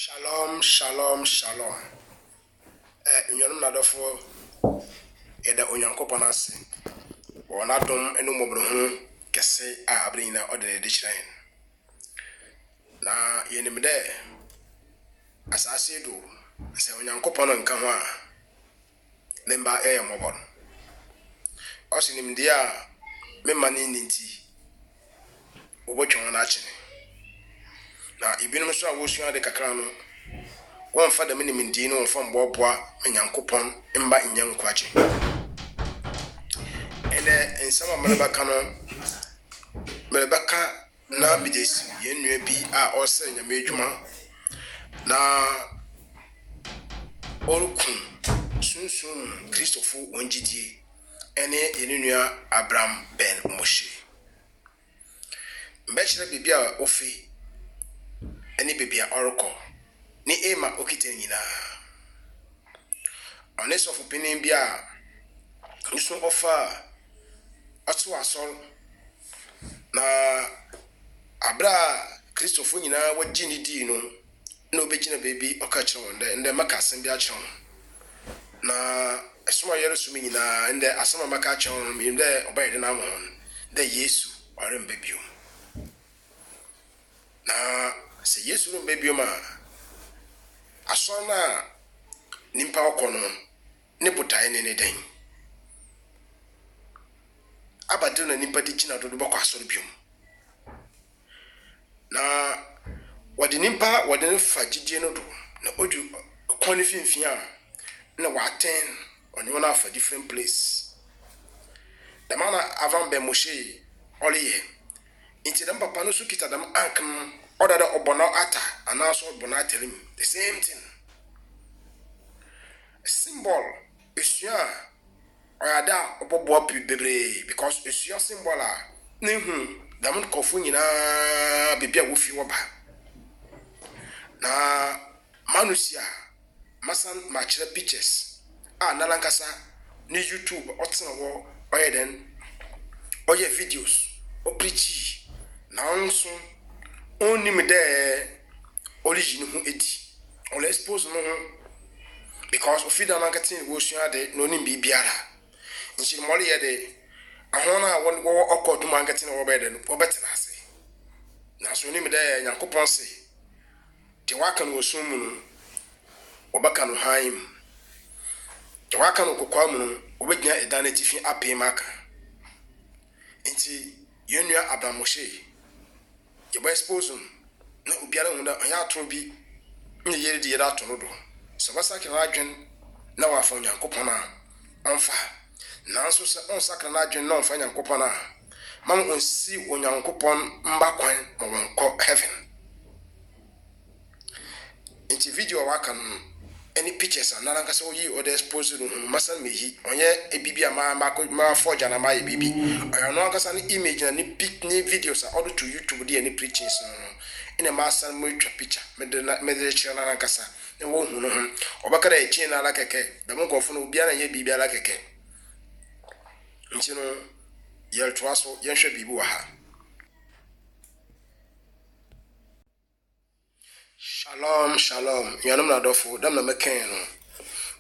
Shalom, shalom, shalom. Unyanum nadofo yeda onyankopon ase. Wona dom enu mobrohu kese a abrina odene de chiran. Na yenim de asase do se onyankopon nka ho a lemba mobon. Osinim dia memma ni nti obotwe na achine. Na ibinum so a wosua de kakra no won fa da mini mindi no won mboboa nyankopon mba nyankwache ene ensama melebaka no melebaka na bidesi yenua bi a ose nyame adwuma na orukun sunsun Christopher onjidie ene yenua Abraham Ben Moshe mbechire bibia ofi ene bibia oroko ni ema okite nyina oneso fu pinin bia nso ofa atu asol na abra Christopher nyina wagini di no na obegina baby okachire wonde nde maka asem bia chire na esoma yere sumi nyina nde asama maka chire mi nde obayede na amon nde Yesu ore mbebio na se Yesu mbebio ma asona nimpa okono ne botae ne den abadu na nimpa di china do bokọ asoro biom na wadi nimpa wadi ne fagidie no do na odu kwani finfin a na waten oni wona fa different place da mana avant Ben Moshe oliye inti dam papa no su kita dam ankam odada obono ata anaso obono atelim the same thing symbol esua oyada obobo bebre because esua symbol a nehu dam kofu nyina bibia wo fi wo ba na manusia masan machira pictures nalankasa ni YouTube otena wo oyeden oye videos o preach na onso oni me de origin hu edi o le expose no because of feed na katin wo sua de no ni bibiara nchi mo le de ahona wo okodu man katin wo be de no betina ase na so ni me de yakopon se de waka no so mu no obaka no haim de waka no kokwa mu no obegina edana tifi ape maka nti yenua Abraham Moshe ye bo expose na obiara hunda anya atro bi ne yere di yera atro do so basaka na adwen na wa fa Nyankopon a onfa nanso se on sakra na adwen na onfa Nyankopon a mam onsi Onyankopon mba kwan mo wonko heaven inti video wakan any pictures another nkasa oyi or the expose no masan mehi onye ebibi ma forge na ma ebibi ono nkasa ni image na ni pic ni videos a order to YouTube dey any preaching so no ina masan mo twa picture medre chira na nkasa ne wo hu no obakara echi na ala keke da mo kofo no bia na ye bibi ala keke nti no yel twaso yenhwe bibi wa ha. Shalom, shalom. Yanum na dofo, dam na meken no.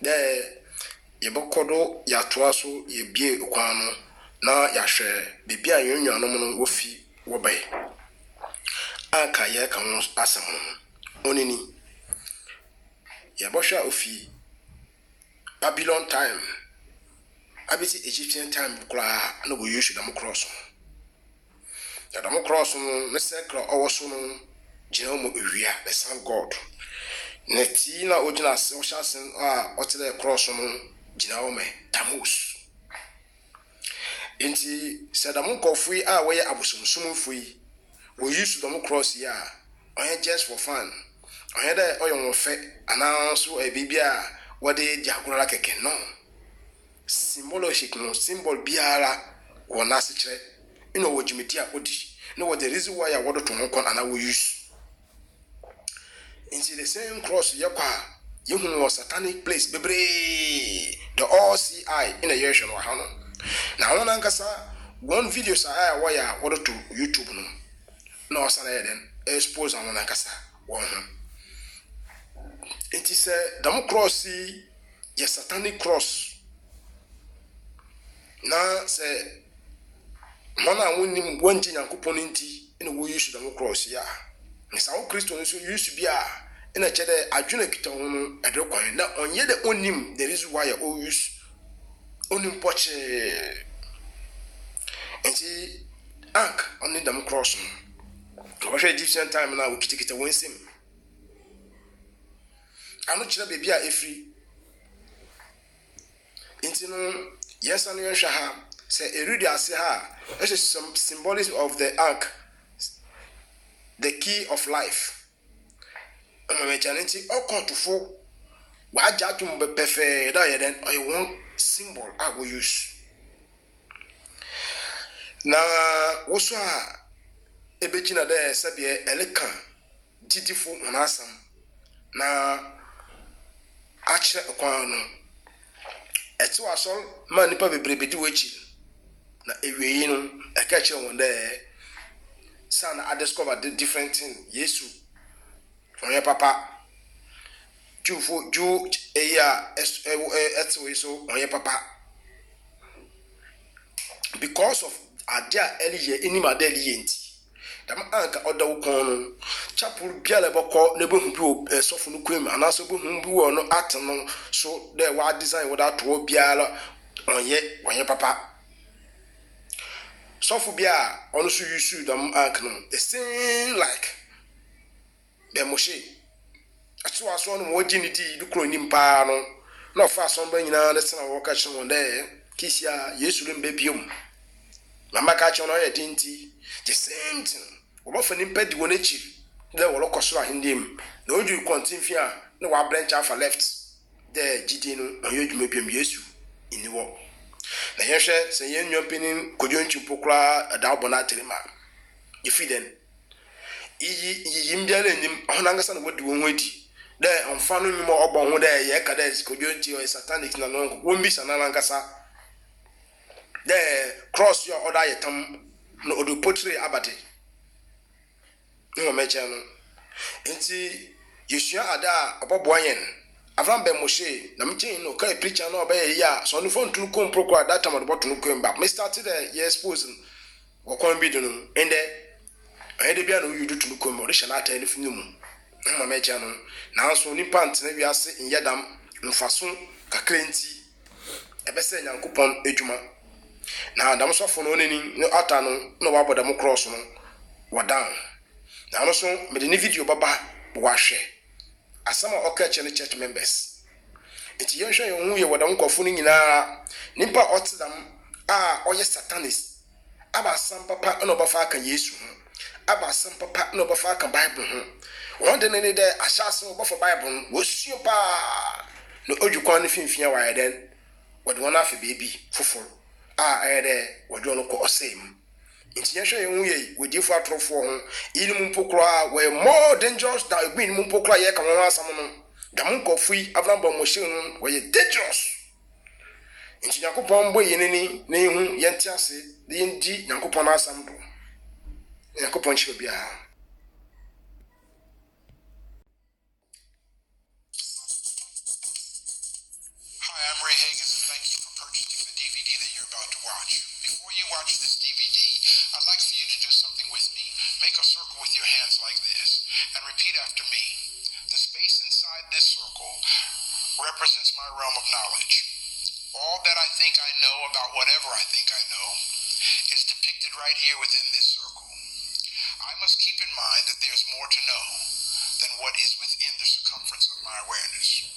De yebokodo ya toaso ye bie okwan no na ya hwe bibia yenwanum no wofi wo bai. Aka ye ka ho asem no. Onini. Yebohwa ofi Babylon time. Abiti Egyptian time kura no go use them cross. Ya dem cross no ne sekro owoso no Jinomo Uria, the Son God. Netina Ojina Soshasen ote the cross on Jinome Tamus. Inti Sadamunko free way abusum sumu free. We used to the cross ya. I just for fun. I had a oil fe announce a bibia what they diagora keke no. Symbolic no symbol biara or nasitre. You know what Jimitia Odi. No what the reason why I wanted to knock on and I will use. Into the same cross yakwa you was satanic place bebre the OCI in a year no hano na one ankasa one video sa wire order to YouTube no sana den expose on one ankasa one It is a dam cross ye satanic cross. Na say mana wonim wanti Nyankopon nti ina wo use dam cross ya. Na sa wo Kristo nso use bia ina chede adwena kita ho no ede kwan na onye de onim the reason why you use onim poche. Enti ank on dam cross no. Wa Egyptian time na wo kitikita wonsem. Ano kira baby a efri. Enti no yes anu yehwa ha say erudi ase ha. This is some symbolism of the ark, the key of life. Me chanenti okontofo wa jatum be perfect da ye den oy one symbol I will use. Na woso a ebegina de sabie eleka didifo onasam na achre kwan no eti wasol ma nipa bebrebe di wachi na ewiyi no eka kire won de sana I discover the different thing Yesu onye papa ju eya etwe so onye papa because of adia eliye enima de eliye nti dam anka odawo kon no chapel biala boko ne behu bi sofo no kwem anaso behu bi wo no at no so de wa design wo da to biala onye papa sofo bia ono so yusu dam anka no the same like be moshe atu aso no mo gini di du kro nim pa no na fa so ba nyina ne sena wo ka che won de kisia Yesu lembe biom mama ka che no ye dinti the same thing obofa nimpa di won echi de wo lokosoro ahendim na oju kontinfia na wa branch afa left de gidi no ayo dwuma biom Yesu iniwo na yehwe se yen nyompinin kojonchi pokra da obona terima ifiden iyi mbiala nim honangasa na wodi won hodi de onfano mi mo obon ho de ye ka de kojonchi o satanic na no wo mbi sana langasa de cross your order yetam no odo potri abade no meche no enti yesua ada oboboyen avram be moshe na mchin no kai preacher no be ya so no phone tunu kom prokwa that time odo tunu kom back me started the expose wo kon bi dunu ende ayede bia no yudu tunu kom o de shana ata ni funu mu no meche no na so ni pant na wiase nyedam mfaso kakrenti ebese Nyankopon edwuma na adam so fo no neni no ata no wa boda mo cross no wa down na no so me de ni video baba wa hwe asama okache ne church members eti yenhwe ye hu ye woda nkofo no nyina nimpa otidam a oye satanist aba sam papa no ba fa aka Yesu hu aba sam papa no ba fa aka Bible hu won de ne de ahyase no ba fa Bible wo suo pa no odwukwan ne finfia wa yeden wode wona afa bebi foforo ede wode no ko osem nti yehwe ye hu ye wodifo atrofo ho inim mpokro we more dangerous than being mpokro ye ka ho asam no dam nkofui abramba moshi no we dangerous nti Nyankopon bo ye neni na ehu ye ntiase de ndi Nyankopon asam do Nyankopon chi bia. Watch this DVD, I'd like for you to do something with me. Make a circle with your hands like this and repeat after me. The space inside this circle represents my realm of knowledge. All that I think I know about whatever I think I know is depicted right here within this circle. I must keep in mind that there's more to know than what is within the circumference of my awareness.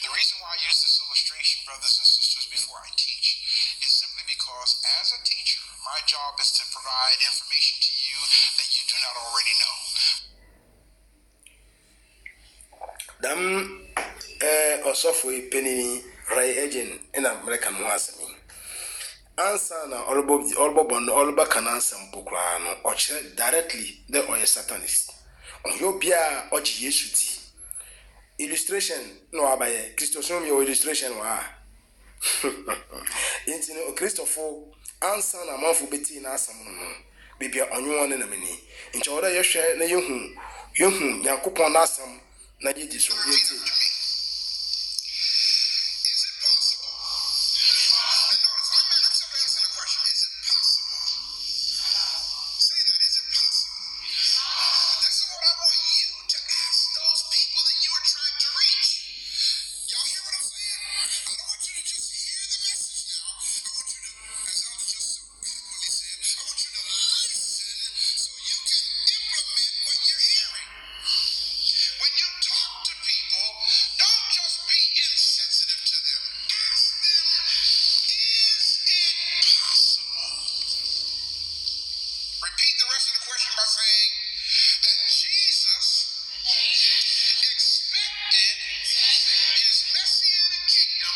The reason why I use this illustration, brothers and sisters, before I teach is simply because as a teacher, my job is to provide information to you that you do not already know. Osofo penini rai agent in American wasami answer na olbo can answer mpokra no oche directly the oye satanist onyo bia oji Yesu ti illustration no abaye Christosom your illustration wa intino Christopher answer na manfo beti na asam no bibia onyo ne na meni nti oda yehwe na yehu Nyankopon na asam na yeji so Repeat yeti. after me. Is it possible? And notice, let somebody ask a question. Is it possible? Say that. Is it possible? This is what I want you to ask those people that you are trying to reach. Y'all hear what I'm saying? I don't want you to just hear the message now. I want you to, as Elder just so eloquently said, I want you to listen so you can implement what you're hearing. When you talk to people, don't just be insensitive to them. Ask them, is it possible? Repeat the rest of the question by saying that Jesus expected his messianic kingdom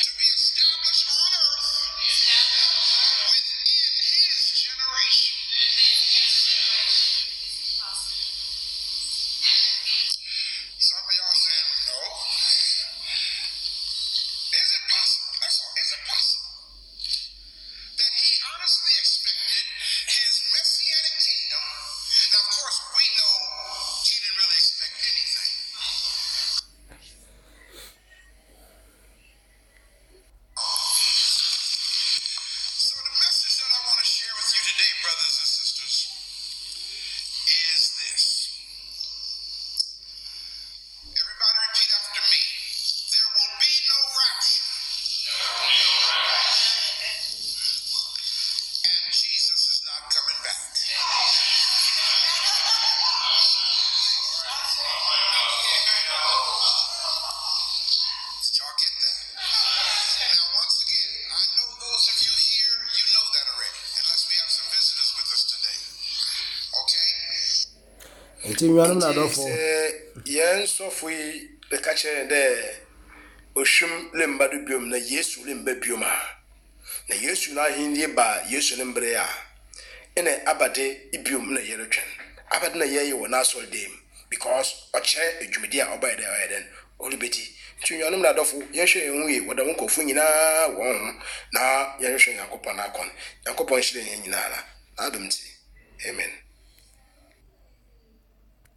to be established on earth within his generation. Some of y'all saying, no. Is it possible? That's all. Is it possible that he honestly expected his messianic kingdom? Now, of course, we know he didn't really expect anything. So the message that I want to share with you today, brothers and sisters, is this. Everybody repeat after me. There will be no rapture. And Jesus is not coming back. Did y'all get that? Now, once again, I know those of you here, you know that already, unless we have some visitors with us today. Okay? Enti nwanum na dofo. Yen sofui the catcher there. Oshum lembadu biom na Yesu lemba bioma. Na Yesu na hindi ba Yesu lembrea. Ene abade ibiom na yeretwen. Abade na yeye wona sol dem because oche edwumedia obaye there eden olibeti. Tunyanum na dofo yehwe enwe woda wonkofu nyina won na yehwe yakopon akon. Yakopon hire nyina na. Adom ti. Amen.